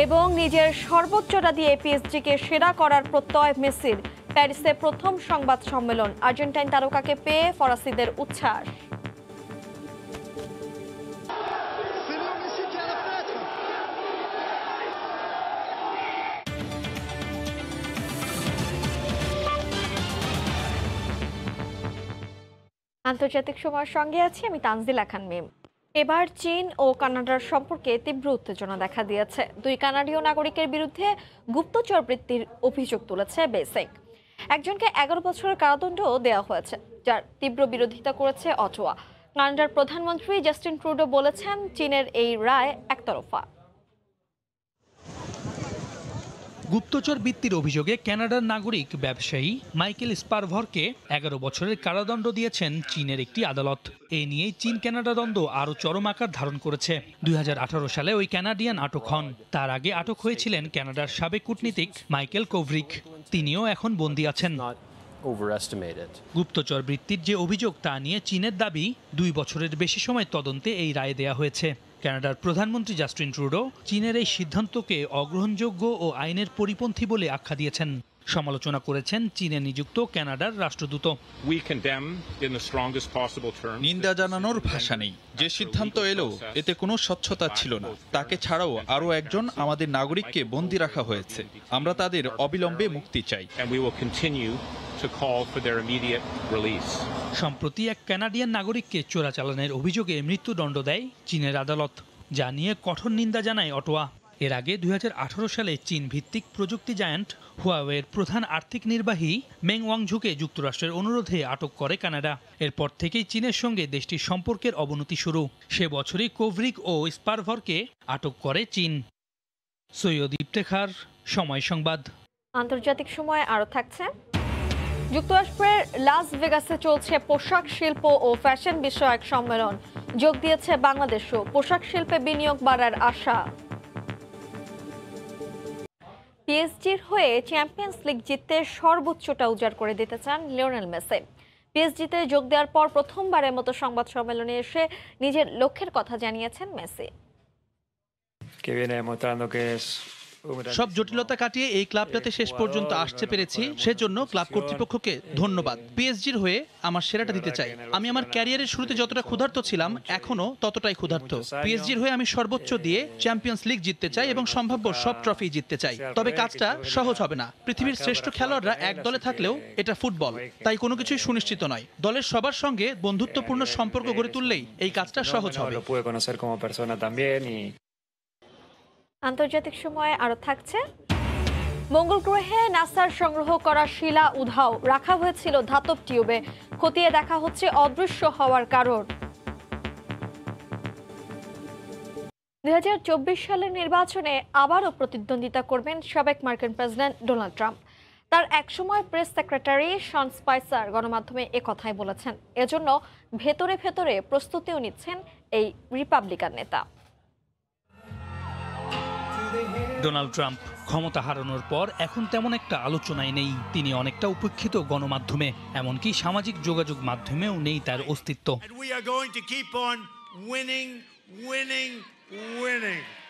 এবং নিজের সর্বোচ্চটা দিয়ে পিএসজিকে সেরা করার প্রত্যয় মেসির। প্যারিসে প্রথম সংবাদ সম্মেলন, আর্জেন্টাইন তারকাকে পেয়ে ফরাসিদের উচ্ছ্বাস। আন্তর্জাতিক সময়ের সঙ্গে আছি আমি তানজিলা খান মিম। এবার চীন ও কানাডার সম্পর্কে তীব্র উত্তেজনা দেখা দিয়েছে। দুই কানাডীয় নাগরিকের বিরুদ্ধে গুপ্তচর বৃত্তির অভিযোগ তুলেছে বেসিক। একজনকে 11 বছরের কারাদণ্ড দেওয়া হয়েছে, যার তীব্র বিরোধিতা করেছে অটোয়া। কানাডার প্রধানমন্ত্রী জাস্টিন ট্রুডো বলেছেন চীনের এই রায় একতরফা। গুপ্তচর বৃত্তির অভিযোগে কানাডার নাগরিক ব্যবসায়ী মাইকেল স্পারভরকে 11 বছরের কারাদণ্ড দিয়েছেন চীনের একটি আদালত। এ নিয়েই চীন কানাডা দ্বন্দ্ব আরও চরম আকার ধারণ করেছে। 2018 সালে ওই কানাডিয়ান আটক হন। তার আগে আটক হয়েছিলেন কানাডার সাবেক কূটনীতিক মাইকেল কোভরিক। তিনিও এখন বন্দী আছেন। গুপ্তচর বৃত্তির যে অভিযোগ তা নিয়ে চীনের দাবি 2 বছরের বেশি সময় তদন্তে এই রায় দেয়া হয়েছে। কানাডার প্রধানমন্ত্রী জাস্টিন ট্রুডো চীনের এই সিদ্ধান্তকে অগ্রহণযোগ্য ও আইনের পরিপন্থী বলে আখ্যা দিয়েছেন। সমালোচনা করেছেন চীনে নিযুক্ত কানাডার রাষ্ট্রদূত। নিন্দা জানানোর ভাষা নেই। যে সিদ্ধান্ত এলো এতে কোনো স্বচ্ছতা ছিল না। তাকে ছাড়াও আরও একজন আমাদের নাগরিককে বন্দী রাখা হয়েছে। আমরা তাদের অবিলম্বে মুক্তি চাই। সম্প্রতি এক কানাডিয়ান নাগরিককে চোরাচালানের অভিযোগে মৃত্যুদণ্ড দেয় চীনের আদালত, যা নিয়ে কঠোর নিন্দা জানায় অটোয়া। এর আগে 2018 সালে চীন ভিত্তিক প্রযুক্তি জায়ান্ট হুয়াওয়ের প্রধান আর্থিক নির্বাহী মেং ওয়াংঝুকে যুক্তরাষ্ট্রের অনুরোধে আটক করে কানাডা। এরপর থেকেই চীনের সঙ্গে দেশটির সম্পর্কের অবনতি শুরু। সে বছরই কোভরিক ও স্পারভরকে আটক করে চীন। সৈয়দ ইফতেখার, সময় সংবাদ। আন্তর্জাতিক সময় আরও থাকছে। যুক্তরাষ্ট্রের লাস ভেগাসে চলছে পোশাক শিল্প ও ফ্যাশন বিষয়ক সম্মেলন। যোগ দিয়েছে বাংলাদেশও। পোশাক শিল্পে বিনিয়োগ বাড়ার আশা। পিএসজির হয়ে চ্যাম্পিয়ন্স লিগ জিততে সর্বোচ্চটা উজাড় করে দিতে চান লিওনেল মেসি। পিএসজিতে যোগ দেওয়ার পর প্রথমবারের মতো সংবাদ সম্মেলনে এসে নিজের লক্ষ্যের কথা জানিয়েছেন মেসি। সব জটিলতা কাটিয়ে এই ক্লাবটাতে শেষ পর্যন্ত আসতে পেরেছি, সেজন্য ক্লাব কর্তৃপক্ষকে ধন্যবাদ। পিএসজির হয়ে আমার সেরাটা দিতে চাই। আমি আমার ক্যারিয়ারের শুরুতে যতটা ক্ষুধার্ত ছিলাম, এখনো ততটাই ক্ষুধার্ত। পিএসজির হয়ে আমি সর্বোচ্চ দিয়ে চ্যাম্পিয়ন্স লিগ জিততে চাই এবং সম্ভাব্য সব ট্রফি জিততে চাই। তবে কাজটা সহজ হবে না। পৃথিবীর শ্রেষ্ঠ খেলোয়াড়রা এক দলে থাকলেও এটা ফুটবল, তাই কোনো কিছুই সুনিশ্চিত নয়। দলের সবার সঙ্গে বন্ধুত্বপূর্ণ সম্পর্ক গড়ে তুললেই এই কাজটা সহজ হবে। আন্তর্জাতিক সময়ে আরো থাকছে। মঙ্গল গ্রহে নাসার সংগ্রহ করা শিলা উধাও রাখা হয়েছিল ধাতব টিউবে। খতিয়ে দেখা হচ্ছে অদৃশ্য হওয়ার কারণ। 2024 সালের নির্বাচনে আবারও প্রতিদ্বন্দ্বিতা করবেন সাবেক মার্কিন প্রেসিডেন্ট ডোনাল্ড ট্রাম্প। তার একসময় প্রেস সেক্রেটারি শন স্পাইসার গণমাধ্যমে একথাই বলেছেন। এজন্য ভেতরে ভেতরে প্রস্তুতিও নিচ্ছেন এই রিপাবলিকান নেতা। ডোনাল্ড ট্রাম্প ক্ষমতা হারানোর পর এখন তেমন একটা আলোচনায় নেই। তিনি অনেকটা উপেক্ষিত গণমাধ্যমে, এমনকি সামাজিক যোগাযোগ মাধ্যমেও নেই তার অস্তিত্ব।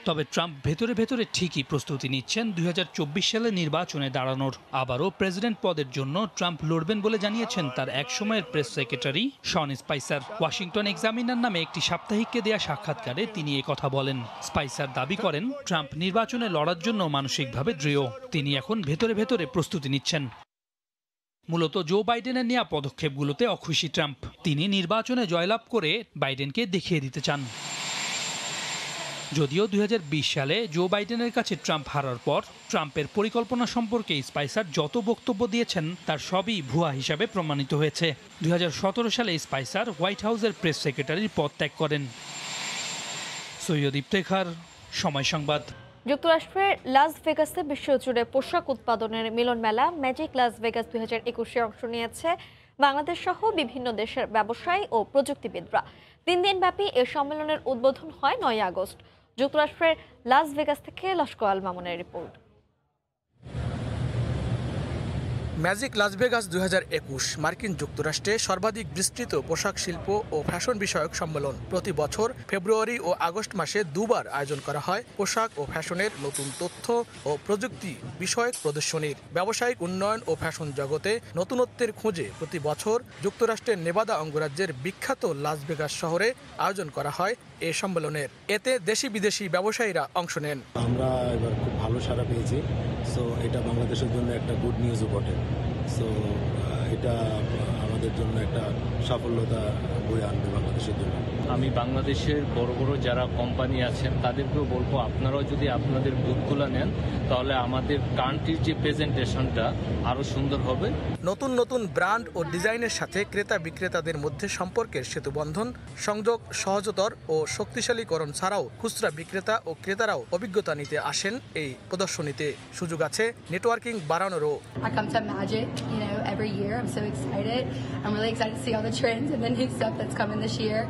তবে ট্রাম্প ভেতরে ভেতরে ঠিকই প্রস্তুতি নিচ্ছেন 2024 সালের নির্বাচনে দাঁড়ানোর। আবারও প্রেসিডেন্ট পদের জন্য ট্রাম্প লড়বেন বলে জানিয়েছেন তার একসময়ের প্রেস সেক্রেটারি শন স্পাইসার। ওয়াশিংটন এক্সামিনার নামে একটি সাপ্তাহিককে দেয়া সাক্ষাৎকারে তিনি এই কথা বলেন। স্পাইসার দাবি করেন ট্রাম্প নির্বাচনে লড়ার জন্য মানসিকভাবে দৃঢ়। তিনি এখন ভেতরে ভেতরে প্রস্তুতি নিচ্ছেন। মূলত জো বাইডেনের নেওয়া পদক্ষেপগুলোতে অখুশি ট্রাম্প। তিনি নির্বাচনে জয়লাভ করে বাইডেনকে দেখিয়ে দিতে চান। যদিও 2020 সালে জো বাইডেনের কাছে ট্রাম্প হারার পর ট্রাম্পের পরিকল্পনা সম্পর্কে স্পাইসার যত বক্তব্য দিয়েছেন তার সবই ভুয়া হিসাবে প্রমাণিত হয়েছে। 2017 সালে স্পাইসার হোয়াইট হাউসের প্রেস সেক্রেটারির পদ ত্যাগ করেন। সৈয়দ ইফতেখার, সময় সংবাদ। যুক্তরাষ্ট্রের লাস ভেগাসে বিশ্বজুড়ে পোশাক উৎপাদনের মিলন মেলা ম্যাজিক লাস ভেগাস 2021-এ অংশ নিয়েছে বাংলাদেশ সহ বিভিন্ন দেশের ব্যবসায়ী ও প্রযুক্তিবিদরা। 3 দিনব্যাপী এ সম্মেলনের উদ্বোধন হয় 9 আগস্ট। যুক্তরাষ্ট্রের লাস ভেগাস থেকে লস্কর আল মামুনের রিপোর্ট। ম্যাজিক লাস ভেগাস 2021 মার্কিন যুক্তরাষ্ট্রে সর্বাধিক বিস্তৃত পোশাক শিল্প ও ফ্যাশন বিষয়ক সম্মেলন। প্রতি বছর ফেব্রুয়ারি ও আগস্ট মাসে দুবার আয়োজন করা হয় পোশাক ও ফ্যাশনের নতুন তথ্য ও প্রযুক্তি বিষয়ক প্রদর্শনীর। ব্যবসায়িক উন্নয়ন ও ফ্যাশন জগতে নতুনত্বের খোঁজে প্রতি বছর যুক্তরাষ্ট্রের নেভাদা অঙ্গরাজ্যের বিখ্যাত লাস ভেগাস শহরে আয়োজন করা হয় এই সম্মেলনের। এতে দেশি বিদেশি ব্যবসায়ীরা অংশ নেন। আমরা এবার খুব ভালো সাড়া পেয়েছি। সো এটা বাংলাদেশের জন্য একটা গুড নিউজও বটে। সো এটা আমাদের জন্য একটা সাফল্যতা বয়ে আনবে বাংলাদেশের জন্য। আমি বাংলাদেশের বড় বড় যারা কোম্পানি আছেন তাদেরকেও বলবো, আপনারাও যদি আপনাদের বুথগুলো নেন তাহলে আমাদের কান্ট্রির যে প্রেজেন্টেশনটা আরও সুন্দর হবে। নতুন নতুন ব্র্যান্ড ও ডিজাইনের সাথে ক্রেতা বিক্রেতাদের মধ্যে সম্পর্কের সেতুবন্ধন, সংযোগ সহজতর ও শক্তিশালীকরণ ছাড়াও খুচরা বিক্রেতা ও ক্রেতারাও অভিজ্ঞতা নিতে আসেন এই প্রদর্শনীতে। সুযোগ আছে networking বাড়ানোরও। I come to Magic, every year. I'm so excited. I'm really excited to see all the trends and the new stuff that's coming this year.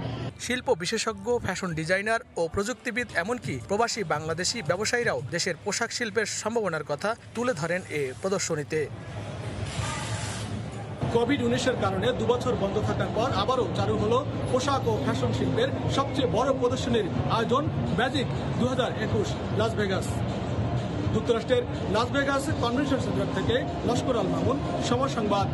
শিল্প বিশেষজ্ঞ, ফ্যাশন ডিজাইনার ও প্রযুক্তিবিদ এমনকি প্রবাসী বাংলাদেশি ব্যবসায়ীরাও দেশের পোশাক শিল্পের সম্ভাবনার কথা তুলে ধরেন এই প্রদর্শনীতে। কোভিড-19 কারণে 2 বছর বন্ধ থাকার পর আবারও চালু হলো পোশাক ও ফ্যাশন শিল্পের সবচেয়ে বড় প্রদর্শনীর আয়োজন ম্যাজিক 2021 লাস ভেগাস। যুক্তরাষ্ট্রের লাস ভেগাস কনভেনশন সেন্টার থেকে লস্কর আল মামুন, সময় সংবাদ।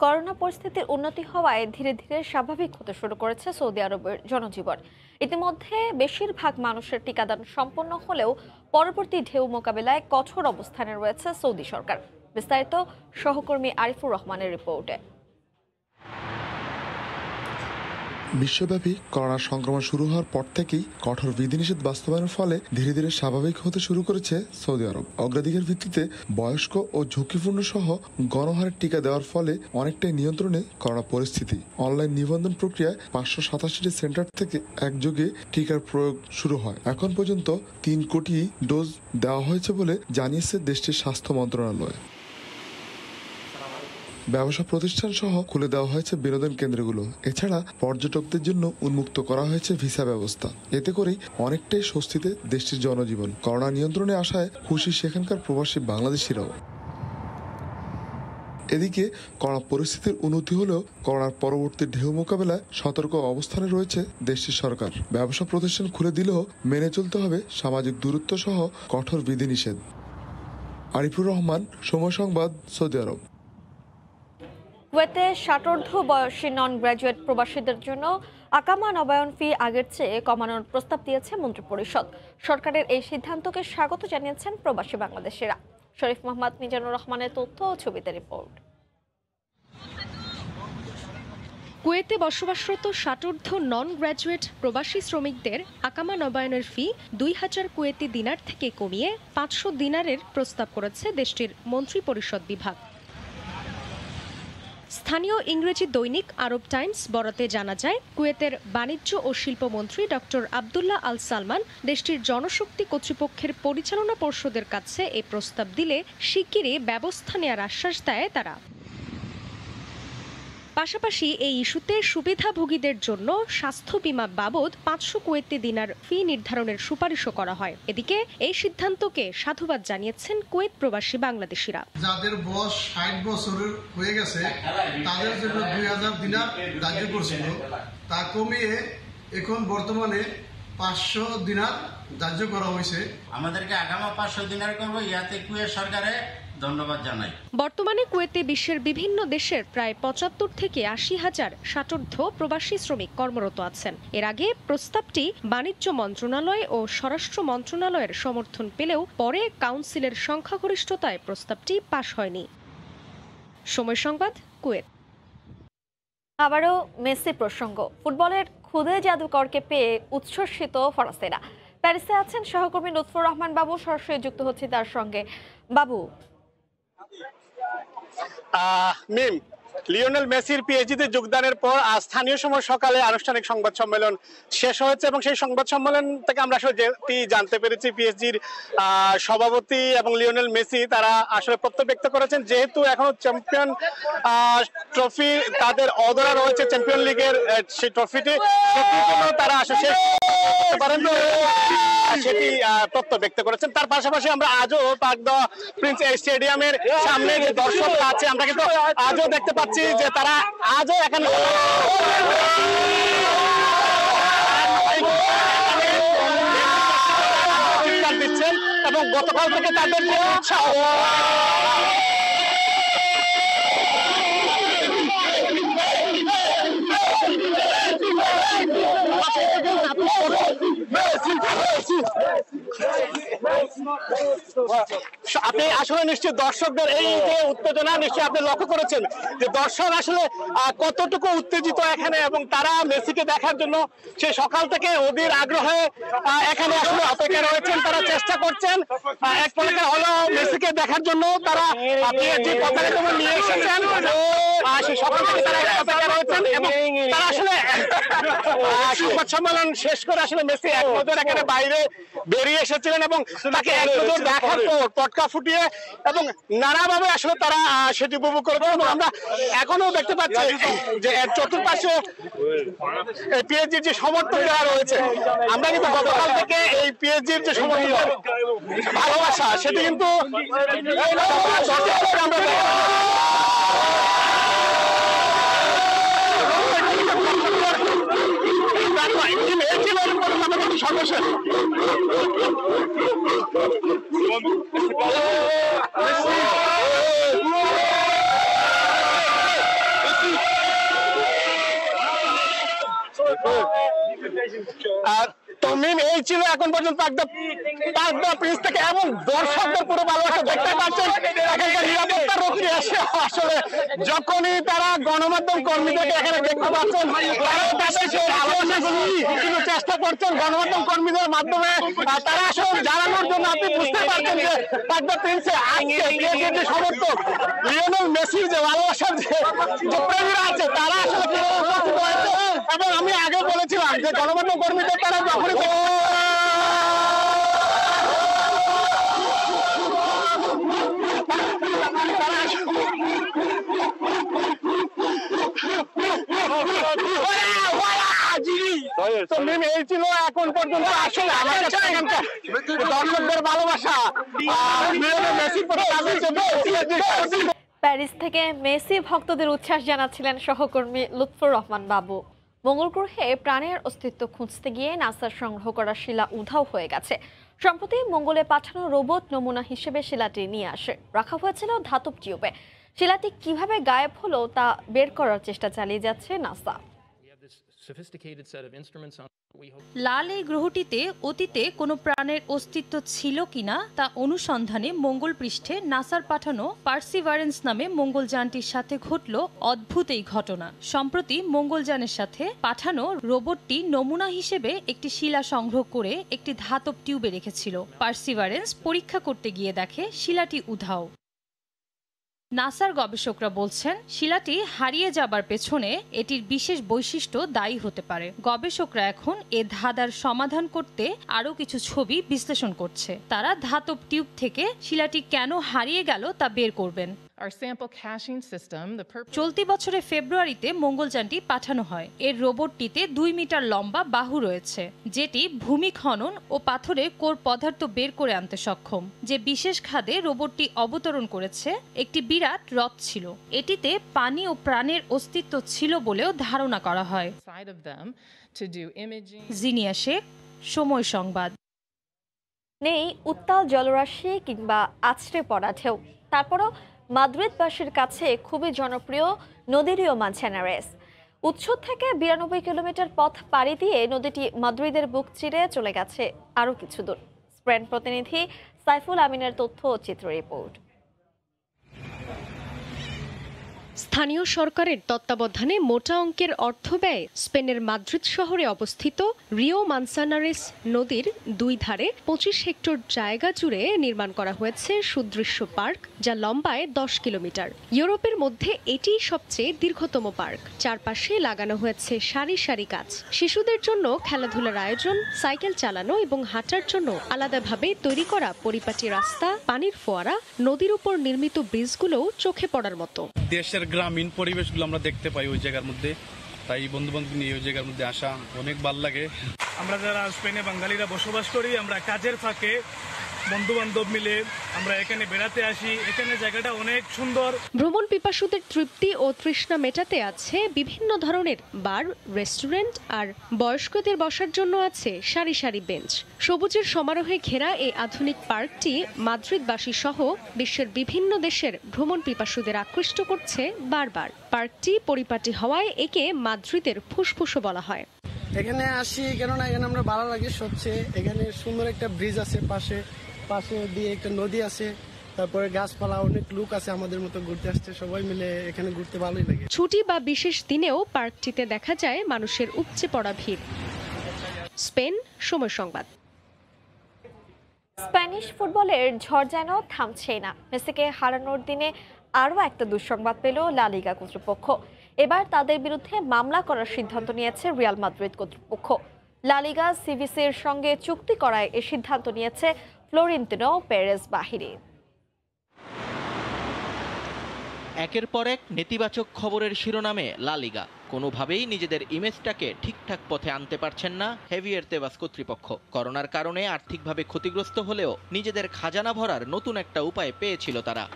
করোনা পরিস্থিতির উন্নতি হওয়ায় ধীরে ধীরে স্বাভাবিক হতে শুরু করেছে সৌদি আরবের জনজীবন। ইতিমধ্যে বেশিরভাগ মানুষের টিকাদান সম্পন্ন হলেও পরবর্তী ঢেউ মোকাবেলায় কঠোর অবস্থানে রয়েছে সৌদি সরকার। বিস্তারিত সহকর্মী আরিফুর রহমানের রিপোর্টে। বিশ্বব্যাপী করোনা সংক্রমণ শুরু হওয়ার পর থেকেই কঠোর বিধিনিষেধ বাস্তবায়নের ফলে ধীরে ধীরে স্বাভাবিক হতে শুরু করেছে সৌদি আরব। অগ্রাধিকার ভিত্তিতে বয়স্ক ও ঝুঁকিপূর্ণ সহ গণহারে টিকা দেওয়ার ফলে অনেকটাই নিয়ন্ত্রণে করোনা পরিস্থিতি। অনলাইন নিবন্ধন প্রক্রিয়ায় 587টি সেন্টার থেকে একযোগে টিকার প্রয়োগ শুরু হয়। এখন পর্যন্ত 3 কোটি ডোজ দেওয়া হয়েছে বলে জানিয়েছে দেশটির স্বাস্থ্য মন্ত্রণালয়। ব্যবসা প্রতিষ্ঠান সহ খুলে দেওয়া হয়েছে বিনোদন কেন্দ্রগুলো। এছাড়া পর্যটকদের জন্য উন্মুক্ত করা হয়েছে ভিসা ব্যবস্থা। এতে করেই অনেকটাই স্বস্তিতে দেশটির জনজীবন। করোনা নিয়ন্ত্রণে আসায় খুশি সেখানকার প্রবাসী বাংলাদেশিরাও। এদিকে করোনা পরিস্থিতির উন্নতি হলেও করোনার পরবর্তী ঢেউ মোকাবেলায় সতর্ক অবস্থানে রয়েছে দেশটির সরকার। ব্যবসা প্রতিষ্ঠান খুলে দিলেও মেনে চলতে হবে সামাজিক দূরত্ব সহ কঠোর বিধিনিষেধ। আরিফুর রহমান, সময় সংবাদ, সৌদি আরব। কুয়েতে ষাটোর্ধ্ব বয়সী নন গ্র্যাজুয়েট প্রবাসীদের জন্য আকামা নবায়ন ফি আগের চেয়ে কমানোর প্রস্তাব দিয়েছে মন্ত্রিপরিষদ। সরকারের এই সিদ্ধান্তকে স্বাগত জানিয়েছেন প্রবাসী বাংলাদেশিরা। শরীফ মোহাম্মদ মিজানুর রহমানের তথ্য ও ছবিতে রিপোর্ট। কুয়েতে বসবাসরত ষাটোর্ধ্ব নন গ্র্যাজুয়েট প্রবাসী শ্রমিকদের আকামা নবায়নের ফি 2000 কুয়েতি দিনার থেকে কমিয়ে 500 দিনারের প্রস্তাব করেছে দেশটির মন্ত্রিপরিষদ বিভাগ। স্থানীয় ইংরেজি দৈনিক আরব টাইমস বরাতে জানা যায়, কুয়েতের বাণিজ্য ও শিল্পমন্ত্রী ডক্টর আবদুল্লাহ আল সালমান দেশটির জনশক্তি কর্তৃপক্ষের পরিচালনা পর্ষদের কাছে এই প্রস্তাব দিলে শিগগিরই ব্যবস্থা নেওয়ার আশ্বাস দেয় তারা। পাশাপাশি এই ইস্যুতে সুবিধাভোগীদের জন্য স্বাস্থ্য বীমা বাবদ 500 কুয়েতি দিনার ফি নির্ধারণের সুপারিশও করা হয়। এদিকে এই সিদ্ধান্তকে সাধুবাদ জানিয়েছেন কুয়েত প্রবাসী বাংলাদেশিরা। যাদের বয়স 60 বছরের হয়ে গেছে তাদের জন্য 2000 দিনার ধার্য করছিল, তা কমিয়ে এখন বর্তমানে 500 দিনার ধার্য করা হয়েছে। আমাদেরকে আগামী 500 দিনার করব, ইয়াতে কুয়েত সরকারে ধন্যবাদ জানাই। বর্তমানে কুয়েতে বিশ্বের বিভিন্ন দেশের প্রায় 75 থেকে 80 হাজার ষাটোর্ধ্ব প্রবাসী শ্রমিক কর্মরত আছেন। এর আগে প্রস্তাবটি বাণিজ্য মন্ত্রণালয় ও স্বরাষ্ট্র মন্ত্রণালয়ের সমর্থন পেলেও পরে কাউন্সিলের সংখ্যাগরিষ্ঠতায় প্রস্তাবটি পাশ হয়নি। সময় সংবাদ, কুয়েত। আবারও মেসি প্রসঙ্গ। ফুটবলের খুদে জাদুকরকে পেয়ে উচ্ছ্বসিত ফরাসিরা। প্যারিসে আছেন সহকর্মী লুৎফর রহমান বাবু, সরাসরি যুক্ত হচ্ছে তার সঙ্গে। বাবু, মিম, লিওনেল মেসির পিএসজিতে যোগদানের পর আজ স্থানীয় সময় সকালে আনুষ্ঠানিক সংবাদ সম্মেলন শেষ হয়েছে এবং সেই সংবাদ সম্মেলন থেকে আমরা আসলে যেটি জানতে পেরেছি পিএসজির সভাপতি এবং লিওনেল মেসি তারা আসলে প্রত্যয় ব্যক্ত করেছেন যেহেতু এখনো চ্যাম্পিয়ন ট্রফি তাদের অধরা রয়েছে চ্যাম্পিয়ন লিগের সেই ট্রফিটি সেটির জন্য তারা আসলে শেষ করতে পারেন সেটি তথ্য ব্যক্ত করেছেন। তার পাশাপাশি আমরা আজও পার্ক দ্য প্রিন্স স্টেডিয়ামের সামনে যে দর্শকরা আছে আমরা কিন্তু আজও দেখতে পাচ্ছি যে তারা আজও এখানে দিচ্ছেন এবং গতকাল থেকে তাদের যে উৎসাহ আপনি আসলে নিশ্চয়ই দর্শকদের এই যে উত্তেজনা নিশ্চয়ই আপনি লক্ষ্য করেছেন যে দর্শক আসলে কতটুকু উত্তেজিত এখানে এবং তারা মেসিকে দেখার জন্য সে সকাল থেকে অধীর আগ্রহে এখানে আসলে অপেক্ষা রয়েছেন। তারা চেষ্টা করছেন এক প্রকার হলো মেসিকে দেখার জন্য তারা যে পতাকা নিয়ে এসেছেন সেই সকাল থেকে তারা অপেক্ষা রয়েছেন এবং তারা আসলে সংবাদ সম্মেলন শেষ করে আসলে মেসি এক নজর এখানে বাইরে বেরিয়ে এসেছিলেন এবং তাকে এক নজর দেখার পর পটকা ফুটিয়ে এবং নানাভাবে আসলে তারা সেটি উপভোগ করেছেন এবং আমরা এখনো দেখতে পাচ্ছি যে এর চতুর্পাশে পিএসজির যে সমর্থক যারা রয়েছে আমরা কিন্তু গতকাল থেকে এই পিএসজির যে সমর্থক ভালোবাসা সেটি কিন্তু সর্বশেষ তমিম এই ছিল এখন পর্যন্ত পার্ক দ্য প্রিন্স থেকে এবং দর্শকদের পুরো ভালোবাসা দেখতে পাচ্ছেন এখানকার নিরাপত্তা রক্ষী এসে আসলে যখনই তারা গণমাধ্যম কর্মীদেরকে এখানে দেখতে পাচ্ছেন কিন্তু চেষ্টা করছেন গণমাধ্যম কর্মীদের মাধ্যমে তারা আসলে জানানোর জন্য আপনি বুঝতে পারছেন যে পার্ক দ্য প্রিন্সে যে সমর্থক লিওনেল মেসির যে ভালোবাসার যে প্রেমীরা আছে তারা আসলে উপস্থিত হয়েছে এবং আমি আগে বলেছিলাম যে গণমাধ্যম কর্মীদের তারা যখনই এই ছিল এখন পর্যন্ত আসলে আমাদের দর্শকদের ভালোবাসা প্যারিস থেকে মেসি ভক্তদের উচ্ছ্বাস জানাচ্ছিলেন সহকর্মী লুৎফর রহমান বাবু। মঙ্গল গ্রহে প্রাণের অস্তিত্ব খুঁজতে গিয়ে নাসার সংগ্রহ করা শিলা উধাও হয়ে গেছে। সম্প্রতি মঙ্গলে পাঠানো রোবট নমুনা হিসেবে শিলাটি নিয়ে আসে রাখা হয়েছিল ধাতব টিউবে। শিলাটি কিভাবে গায়েব হলো তা বের করার চেষ্টা চালিয়ে যাচ্ছে নাসা। লাল এই গ্রহটিতে অতীতে কোনো প্রাণের অস্তিত্ব ছিল কিনা তা অনুসন্ধানে মঙ্গল পৃষ্ঠে নাসার পাঠানো পার্সিভারেন্স নামে মঙ্গলযানটির সাথে ঘটল অদ্ভুত এই ঘটনা। সম্প্রতি মঙ্গলযানের সাথে পাঠানো রোবটটি নমুনা হিসেবে একটি শিলা সংগ্রহ করে একটি ধাতব টিউবে রেখেছিল। পার্সিভারেন্স পরীক্ষা করতে গিয়ে দেখে শিলাটি উধাও। নাসার গবেষকরা বলছেন শিলাটি হারিয়ে যাবার পেছনে এটির বিশেষ বৈশিষ্ট্য দায়ী হতে পারে। গবেষকরা এখন এ ধাঁধার সমাধান করতে আরও কিছু ছবি বিশ্লেষণ করছে। তারা ধাতব টিউব থেকে শিলাটি কেন হারিয়ে গেল তা বের করবেন। চলতি বছরের ফেব্রুয়ারিতে মঙ্গলযানটি পাঠানো হয়। এর রোবটটিতে 2 মিটার লম্বা বাহু রয়েছে, যেটি ভূমি খনন ও পাথরের কোর পদার্থ বের করে আনতে সক্ষম। যে বিশেষ খাদে রোবটটি অবতরণ করেছে একটি বিরাট হ্রদ ছিল। এটিতে পানি ও প্রাণের অস্তিত্ব ছিল বলেও ধারণা করা হয়। জিনিয়া শেখ, সময় সংবাদ। নেই উত্তাল জলরাশি কিংবা আছড়ে পড়া ঢেউ, তারপরও মাদ্রিদবাসীর কাছে খুবই জনপ্রিয় নদী রিও মানছানারেস। উৎস থেকে 92 কিলোমিটার পথ পাড়ি দিয়ে নদীটি মাদ্রিদের বুক চিরে চলে গেছে আরও কিছু দূর। স্পেন প্রতিনিধি সাইফুল আমিনের তথ্য ও চিত্র রিপোর্ট। স্থানীয় সরকারের তত্ত্বাবধানে মোটা অঙ্কের অর্থ ব্যয়ে স্পেনের মাদ্রিদ শহরে অবস্থিত রিও মানসানারেস নদীর দুই ধারে 25 হেক্টর জায়গা জুড়ে নির্মাণ করা হয়েছে সুদৃশ্য পার্ক, যা লম্বায় 10 কিলোমিটার। ইউরোপের মধ্যে এটিই সবচেয়ে দীর্ঘতম পার্ক। চারপাশে লাগানো হয়েছে সারি সারি গাছ। শিশুদের জন্য খেলাধুলার আয়োজন, সাইকেল চালানো এবং হাঁটার জন্য আলাদাভাবে তৈরি করা পরিপাটি রাস্তা, পানির ফোয়ারা, নদীর উপর নির্মিত ব্রিজগুলোও চোখে পড়ার মতো। দেশের গ্রামীণ পরিবেশগুলো আমরা দেখতে পাই ওই জায়গার মধ্যে, তাই বন্ধু বান্ধব নিয়ে ওই জায়গার মধ্যে আসা অনেক ভালো লাগে। আমরা যারা স্পেনে বাঙালিরা বসবাস করি, আমরা কাজের ফাঁকে বন্ধু বান্ধব মিলে আমরা এখানে বেড়াতে আসি। এখানে জায়গাটা অনেক সুন্দর। ভ্রমণ পিপাসুদের তৃপ্তি ও তৃষ্ণা মেটাতে আছে বিভিন্ন ধরনের বার, রেস্টুরেন্ট, আর বয়স্কদের বসার জন্য আছে সারি সারি বেঞ্চ। সবুজের সমারোহে ঘেরা এই আধুনিক পার্কটি মাদ্রিদবাসী সহ বিশ্বের বিভিন্ন দেশের ভ্রমণ পিপাসুদের আকৃষ্ট করছে বারবার। পার্কটি পরিপাটি হওয়ায় একে মাদ্রিদের ফুসফুসও বলা হয়। এখানে আসি কেননা এখানে আমরা ভালো লাগে সবচেয়ে। এখানে সুন্দর একটা ব্রিজ আছে, পাশে দিয়ে একটা নদী আছে, তারপরে গাছপালা, অনেক লোক আছে আমাদের মতো ঘুরতে আসছে। সবাই মিলে এখানে ঘুরতে ভালোই লাগে। ছুটি বা বিশেষ দিনেও পার্কটিতে দেখা যায় মানুষের উপচে পড়া ভিড়। স্পেন, সময় সংবাদ। স্প্যানিশ ফুটবলের ঝড় যেন থামছেই না। মেসিকে হারানোর দিনে আরও একটা দুঃসংবাদ পেল লা লিগা কর্তৃপক্ষ। এবার তাদের বিরুদ্ধে মামলা করার সিদ্ধান্ত নিয়েছে রিয়াল মাদ্রিদ কর্তৃপক্ষ। লা লিগা সিভিসির সঙ্গে চুক্তি করায় এ সিদ্ধান্ত নিয়েছে ফ্লোরেন্তিনো পেরেজ বাহিনী। একের পর এক নেতিবাচক খবরের শিরোনামে লা লিগা। কোনোভাবেই নিজেদের ইমেজটাকে ঠিকঠাক পথে আনতে পারছেন না হেভিয়ার তেবাস কর্তৃপক্ষ। করোনার কারণে আর্থিকভাবে ক্ষতিগ্রস্ত হলেও নিজেদের খাজানা ভরার নতুন একটা উপায় পেয়েছিল তারা,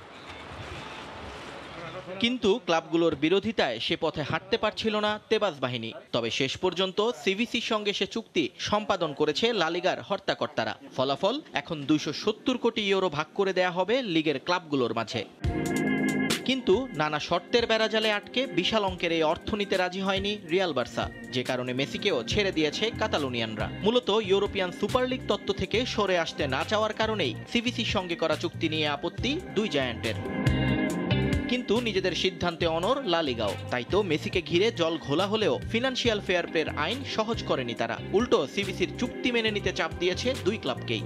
কিন্তু ক্লাবগুলোর বিরোধিতায় সে পথে হাঁটতে পারছিল না তেবাস বাহিনী। তবে শেষ পর্যন্ত সিভিসির সঙ্গে সে চুক্তি সম্পাদন করেছে লা লিগার হর্তাকর্তারা। ফলাফল, এখন 270 কোটি ইউরো ভাগ করে দেয়া হবে লিগের ক্লাবগুলোর মাঝে। কিন্তু নানা শর্তের বেড়াজালে আটকে বিশাল অঙ্কের এই অর্থ নিতে রাজি হয়নি রিয়াল বার্সা, যে কারণে মেসিকেও ছেড়ে দিয়েছে কাতালোনিয়ানরা। মূলত ইউরোপিয়ান সুপার লিগ তত্ত্ব থেকে সরে আসতে না চাওয়ার কারণেই সিভিসির সঙ্গে করা চুক্তি নিয়ে আপত্তি দুই জায়ান্টের। কিন্তু নিজেদের সিদ্ধান্তে অনড় লা লিগাও। তাই তো মেসিকে ঘিরে জল ঘোলা হলেও ফিনান্সিয়াল ফেয়ার প্লের আইন সহজ করেনি তারা। উল্টো সিভিসির চুক্তি মেনে নিতে চাপ দিয়েছে দুই ক্লাবকেই।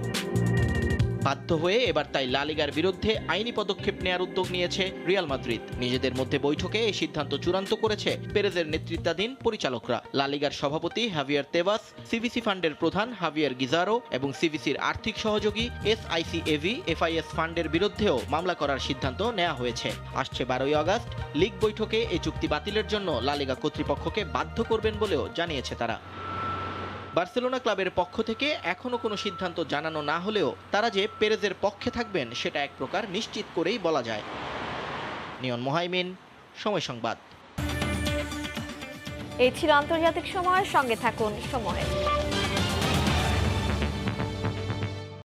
বাধ্য হয়ে এবার তাই লা লিগার বিরুদ্ধে আইনি পদক্ষেপ নেয়ার উদ্যোগ নিয়েছে রিয়াল মাদ্রিদ। নিজেদের মধ্যে বৈঠকে এই সিদ্ধান্ত চূড়ান্ত করেছে পেরেজের নেতৃত্বাধীন পরিচালকরা। লা লিগার সভাপতি হাভিয়ার তেবাস, সিভিসি ফান্ডের প্রধান হাভিয়ার গিজারো এবং সিভিসির আর্থিক সহযোগী SICAV FIS ফান্ডের বিরুদ্ধেও মামলা করার সিদ্ধান্ত নেওয়া হয়েছে। আসছে 12ই আগস্ট লিগ বৈঠকে এই চুক্তি বাতিলের জন্য লা লিগা কর্তৃপক্ষকে বাধ্য করবেন বলেও জানিয়েছে তারা। বার্সেলোনা ক্লাবের পক্ষ থেকে এখনো কোনো সিদ্ধান্ত জানানো না হলেও তারা যে পেরেজের পক্ষে থাকবেন সেটা এক প্রকার নিশ্চিত করেই বলা যায়। নিয়ন মোহাইমিন, সময় সংবাদ। এই ছিল আন্তর্জাতিক সময়ের সঙ্গে থাকুন সময়।